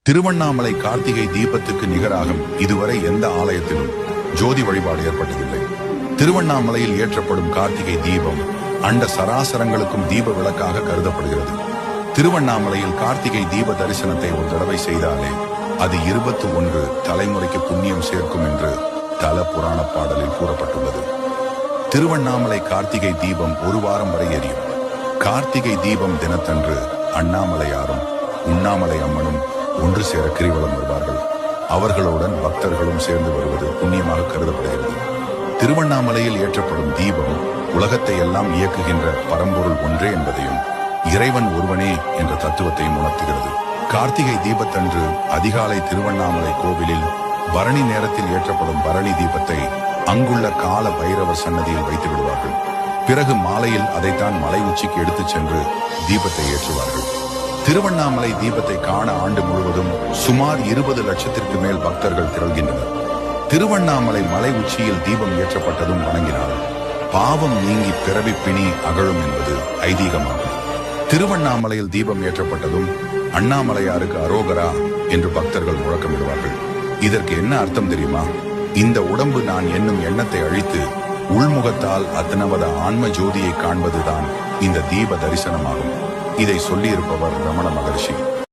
திருவண்ணாமலை கார்த்திகை தீபத்துக்கு நிகராக இதுவரை எந்த ஆலயத்திலும் ஜோதி வழிபாடு ஏற்பட்டதில்லை. திருவண்ணாமலையில் ஏற்றப்படும் கார்த்திகை தீபம் அண்ட சராசரங்களுக்கும் தீப விளக்காக கருதப்படுகிறது. திருவண்ணாமலையில் கார்த்திகை தீப தரிசனத்தை ஒரு தடவை செய்தாலே அது 21 தலைமுறைக்கு புண்ணியம் சேர்க்கும் என்று தல புராண பாடலில் கூறப்பட்டுள்ளது. திருவண்ணாமலை கார்த்திகை தீபம் ஒரு வாரம் வரை எரியும். கார்த்திகை தீபம் தினத்தன்று அண்ணாமலையாரும் உண்ணாமலை அம்மனும் ஒன்று சேர கிரிவலம் வருவார்கள். அவர்களுடன் பக்தர்களும் சேர்ந்து வருவது புண்ணியமாக கருதப்படுகிறது. திருவண்ணாமலையில் ஏற்றப்படும் தீபம் உலகத்தை எல்லாம் இயக்குகின்ற பரம்பொருள் ஒன்றே என்பதையும் இறைவன் ஒருவனே என்ற தத்துவத்தையும் உணர்த்துகிறது. கார்த்திகை தீபத்தன்று அதிகாலை திருவண்ணாமலை கோவிலில் பரணி நேரத்தில் ஏற்றப்படும் பரணி தீபத்தை அங்குள்ள கால பைரவர் சன்னதியில் வைத்து விடுவார்கள். பிறகு மாலையில் அதைத்தான் மலை உச்சிக்கு எடுத்துச் சென்று தீபத்தை ஏற்றுவார்கள். திருவண்ணாமலை தீபத்தை காண ஆண்டு முழுவதும் சுமார் 20 லட்சத்திற்கு மேல் பக்தர்கள் திரள்கின்றனர். திருவண்ணாமலை மலை உச்சியில் தீபம் ஏற்றப்பட்டதும் வணங்கினால் பாவம் நீங்கி பிறவி பிணி அகழும் என்பது ஐதீகமாகும். திருவண்ணாமலையில் தீபம் ஏற்றப்பட்டதும் அண்ணாமலையாருக்கு அரோகரா என்று பக்தர்கள் முழக்கமிடுவார்கள். இதற்கு என்ன அர்த்தம் தெரியுமா? இந்த உடம்பு நான் என்னும் எண்ணத்தை அழித்து உள்முகத்தால் அத்தனவத ஆன்ம ஜோதியை காண்பதுதான் இந்த தீப தரிசனமாகும். இதை சொல்லியிருப்பவர் ரமண மகர்ஷி.